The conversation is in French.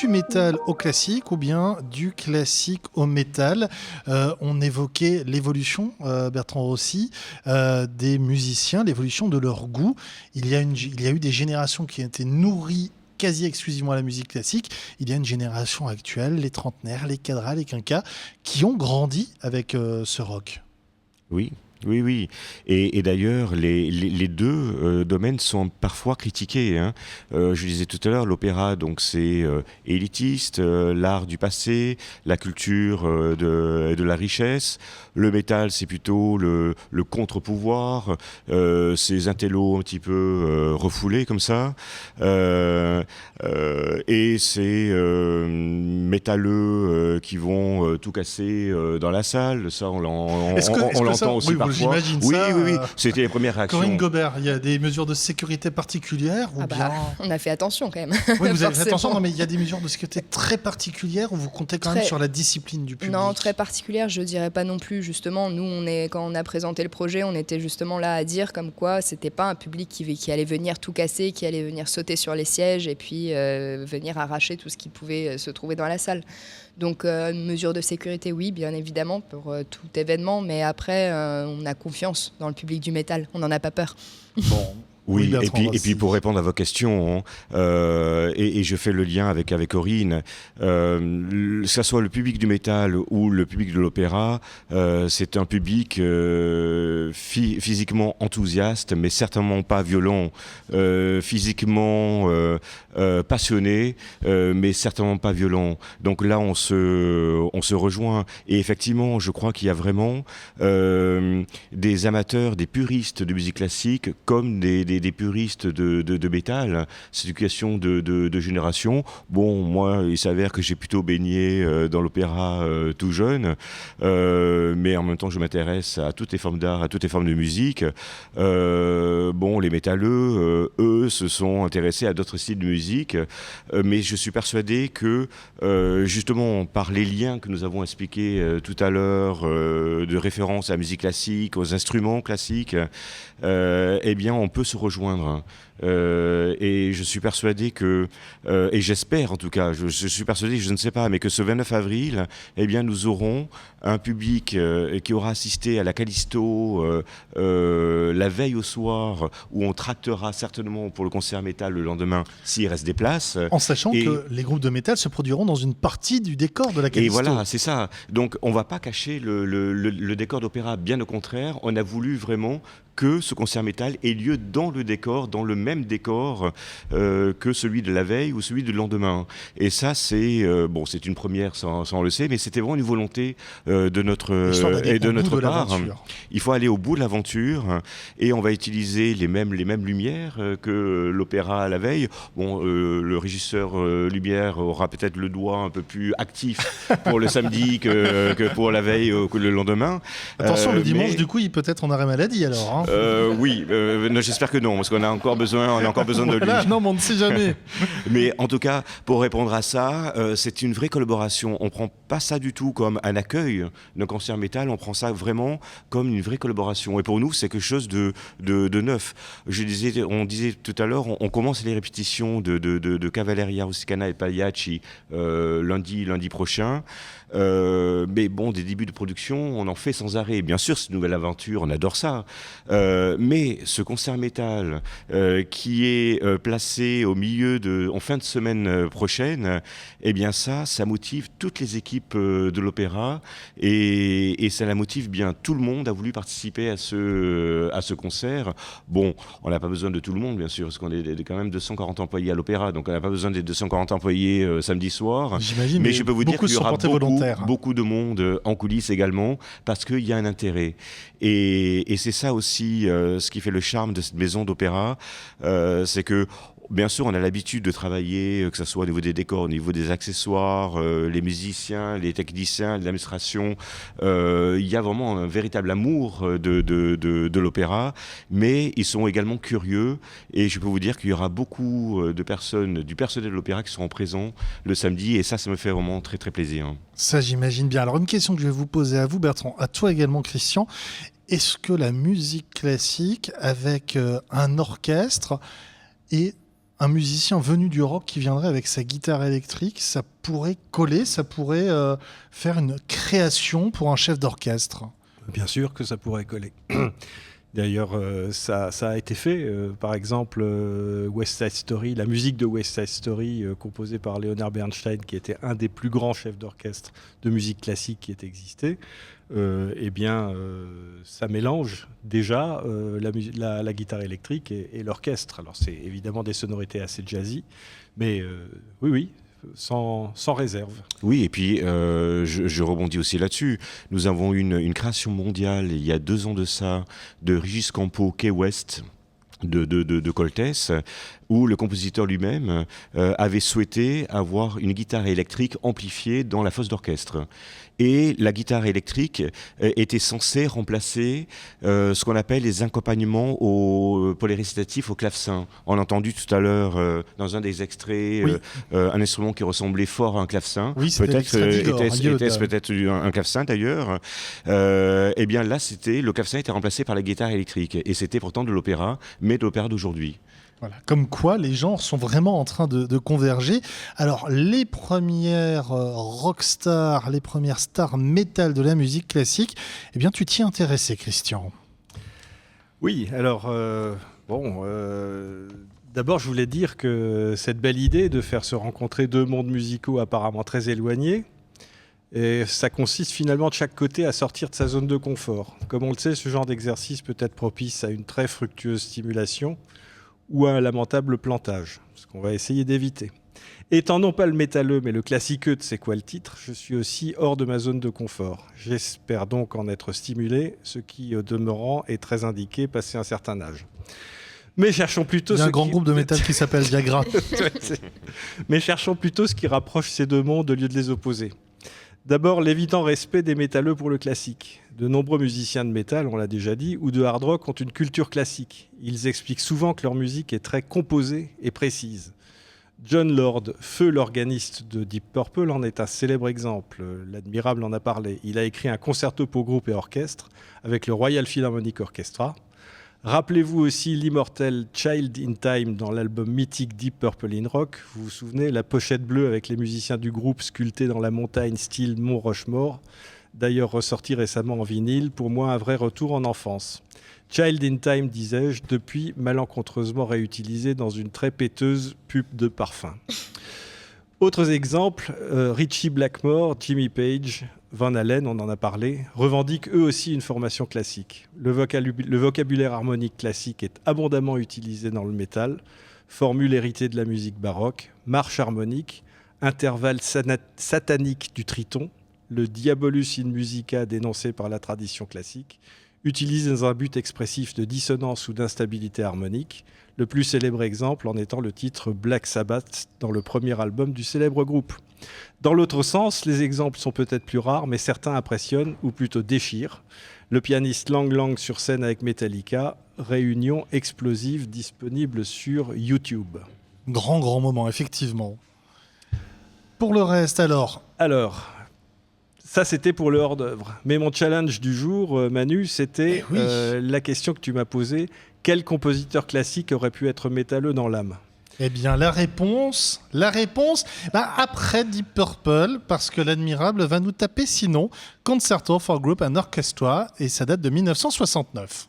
du métal au classique ou bien du classique au métal. On évoquait l'évolution, Bertrand Rossi, des musiciens, l'évolution de leur goût. Il y a eu des générations qui ont été nourries quasi exclusivement à la musique classique. Il y a une génération actuelle, les trentenaires, les cadras, les quinquas, qui ont grandi avec ce rock. Oui. Oui, oui. Et d'ailleurs, les deux domaines sont parfois critiqués. Hein. Je disais tout à l'heure, l'opéra, donc c'est élitiste, l'art du passé, la culture de la richesse. Le métal, c'est plutôt le contre-pouvoir, ces intellos un petit peu refoulés comme ça. Et ces métalleux qui vont tout casser dans la salle. Ça, on l'entend aussi parfois. J'imagine oui, ça. Oui. C'était les premières réactions. Corinne Gobert, il y a des mesures de sécurité particulières ou bien... On a fait attention quand même. Oui, vous avez fait attention, non, mais il y a des mesures de sécurité très particulières où vous comptez quand même sur la discipline du public. Non, très particulières, je dirais pas non plus. Justement, nous, quand on a présenté le projet, on était justement là à dire comme quoi c'était pas un public qui allait venir tout casser, qui allait venir sauter sur les sièges et puis venir arracher tout ce qui pouvait se trouver dans la salle. Donc, mesure de sécurité, oui, bien évidemment, pour tout événement. Mais après, on a confiance dans le public du métal. On n'en a pas peur. Bon. Oui, et puis pour répondre à vos questions, et je fais le lien avec Corinne, que ce soit le public du métal ou le public de l'opéra, c'est un public physiquement enthousiaste, mais certainement pas violent, physiquement passionné, mais certainement pas violent. Donc là, on se rejoint. Et effectivement, je crois qu'il y a vraiment des amateurs, des puristes de musique classique, comme des puristes de métal. C'est une question de génération. Bon, moi, il s'avère que j'ai plutôt baigné dans l'opéra tout jeune, mais en même temps, je m'intéresse à toutes les formes d'art, à toutes les formes de musique. Bon, les métalleux, eux, se sont intéressés à d'autres styles de musique, mais je suis persuadé que, justement, par les liens que nous avons expliqués tout à l'heure, de référence à la musique classique, aux instruments classiques, eh bien, on peut se rejoindre. Et je suis persuadé que, et j'espère en tout cas, je suis persuadé, je ne sais pas, mais que ce 29 avril, eh bien, nous aurons un public qui aura assisté à la Callisto la veille au soir, où on tractera certainement pour le concert métal le lendemain, s'il reste des places. En sachant que les groupes de métal se produiront dans une partie du décor de la Callisto. Et voilà, c'est ça. Donc, on ne va pas cacher le décor d'opéra, bien au contraire. On a voulu vraiment que ce concert métal ait lieu dans le décor, dans le même décor que celui de la veille ou celui du lendemain. Et ça, c'est une première, ça on le sait, mais c'était vraiment une volonté de notre part. Il faut aller au bout de l'aventure et on va utiliser les mêmes lumières que l'opéra à la veille. Bon, le régisseur lumière aura peut-être le doigt un peu plus actif pour le samedi que pour la veille ou que le lendemain. Attention, le dimanche, du coup, il peut être en arrêt maladie alors. Hein. Oui, non, j'espère que non, parce qu'on a encore besoin de lui. Non, mais on ne sait jamais. Mais en tout cas, pour répondre à ça, c'est une vraie collaboration. On prend pas ça du tout comme un accueil d'un concert métal, on prend ça vraiment comme une vraie collaboration. Et pour nous, c'est quelque chose de neuf. On disait tout à l'heure, on commence les répétitions de Cavalleria Rusticana et Pagliacci lundi prochain. Mais bon, des débuts de production, on en fait sans arrêt. Bien sûr, c'est une nouvelle aventure, on adore ça. Mais ce concert métal qui est placé en fin de semaine prochaine, eh bien ça motive toutes les équipes de l'opéra et ça la motive bien. Tout le monde a voulu participer à ce concert. Bon, on n'a pas besoin de tout le monde, bien sûr, parce qu'on est quand même 240 employés à l'opéra, donc on n'a pas besoin des 240 employés samedi soir. J'imagine, mais je peux vous dire qu'il y aura beaucoup de monde en coulisses également, parce qu'il y a un intérêt. Et c'est ça aussi ce qui fait le charme de cette maison d'opéra, c'est que bien sûr, on a l'habitude de travailler, que ce soit au niveau des décors, au niveau des accessoires, les musiciens, les techniciens, l'administration. Il y a vraiment un véritable amour de l'opéra, mais ils sont également curieux. Et je peux vous dire qu'il y aura beaucoup de personnes du personnel de l'opéra qui seront présents le samedi. Et ça me fait vraiment très, très plaisir. Ça, j'imagine bien. Alors, une question que je vais vous poser à vous, Bertrand, à toi également, Christian. Est-ce que la musique classique, avec un orchestre, est un musicien venu du rock qui viendrait avec sa guitare électrique, ça pourrait coller, ça pourrait faire une création pour un chef d'orchestre. Bien sûr que ça pourrait coller. D'ailleurs, ça a été fait. Par exemple, West Side Story, la musique de West Side Story, composée par Leonard Bernstein, qui était un des plus grands chefs d'orchestre de musique classique qui ait existé, ça mélange déjà la guitare électrique et l'orchestre. Alors, c'est évidemment des sonorités assez jazzy, mais oui, sans réserve. Oui, et puis je rebondis aussi là-dessus. Nous avons eu une création mondiale, il y a 2 ans de ça, de Régis Campo, Key West, de Coltès, où le compositeur lui-même avait souhaité avoir une guitare électrique amplifiée dans la fosse d'orchestre. Et la guitare électrique était censée remplacer ce qu'on appelle les accompagnements pour les récitatifs au clavecin. On a entendu tout à l'heure dans un des extraits un instrument qui ressemblait fort à un clavecin. Oui, était-ce peut-être un clavecin d'ailleurs. Eh bien là, le clavecin était remplacé par la guitare électrique. Et c'était pourtant de l'opéra, mais de l'opéra d'aujourd'hui. Voilà. Comme quoi, les genres sont vraiment en train de converger. Alors, les premières rockstars, les premières stars métal de la musique classique, eh bien, tu t'y intéressais, Christian. Oui, alors, d'abord, je voulais dire que cette belle idée de faire se rencontrer 2 mondes musicaux apparemment très éloignés, et ça consiste finalement de chaque côté à sortir de sa zone de confort. Comme on le sait, ce genre d'exercice peut être propice à une très fructueuse stimulation, ou un lamentable plantage, ce qu'on va essayer d'éviter. Étant non pas le métalleux, mais le classiqueux de C'est quoi le titre, je suis aussi hors de ma zone de confort. J'espère donc en être stimulé, ce qui, au demeurant, est très indiqué passé un certain âge. Mais cherchons plutôt... Il y a un grand groupe de métal qui s'appelle Viagra. Mais cherchons plutôt ce qui rapproche ces 2 mondes au lieu de les opposer. D'abord, l'évident respect des métalleux pour le classique. De nombreux musiciens de métal, on l'a déjà dit, ou de hard rock ont une culture classique. Ils expliquent souvent que leur musique est très composée et précise. John Lord, feu l'organiste de Deep Purple, en est un célèbre exemple. L'Admirable en a parlé. Il a écrit un concerto pour groupe et orchestre avec le Royal Philharmonic Orchestra. Rappelez-vous aussi l'immortel Child in Time dans l'album mythique Deep Purple in Rock. Vous vous souvenez, la pochette bleue avec les musiciens du groupe sculptés dans la montagne style Mont Rushmore. D'ailleurs ressorti récemment en vinyle, pour moi un vrai retour en enfance. Child in Time, disais-je, depuis malencontreusement réutilisé dans une très péteuse pub de parfum. Autres exemples, Ritchie Blackmore, Jimmy Page, Van Halen, on en a parlé, revendiquent eux aussi une formation classique. Le vocabulaire harmonique classique est abondamment utilisé dans le métal, formule héritée de la musique baroque, marche harmonique, intervalle satanique du triton, le diabolus in musica dénoncé par la tradition classique, utilisé dans un but expressif de dissonance ou d'instabilité harmonique, le plus célèbre exemple en étant le titre Black Sabbath dans le premier album du célèbre groupe. Dans l'autre sens, les exemples sont peut-être plus rares, mais certains impressionnent, ou plutôt déchirent. Le pianiste Lang Lang sur scène avec Metallica, réunion explosive disponible sur YouTube. Grand moment, effectivement. Pour le reste, alors, ça c'était pour le hors-d'œuvre. Mais mon challenge du jour, Manu, c'était la question que tu m'as posée. Quel compositeur classique aurait pu être métalleux dans l'âme ? Eh bien, la réponse, après Deep Purple, parce que l'Admirable va nous taper sinon Concerto for Group and Orchestra, et ça date de 1969.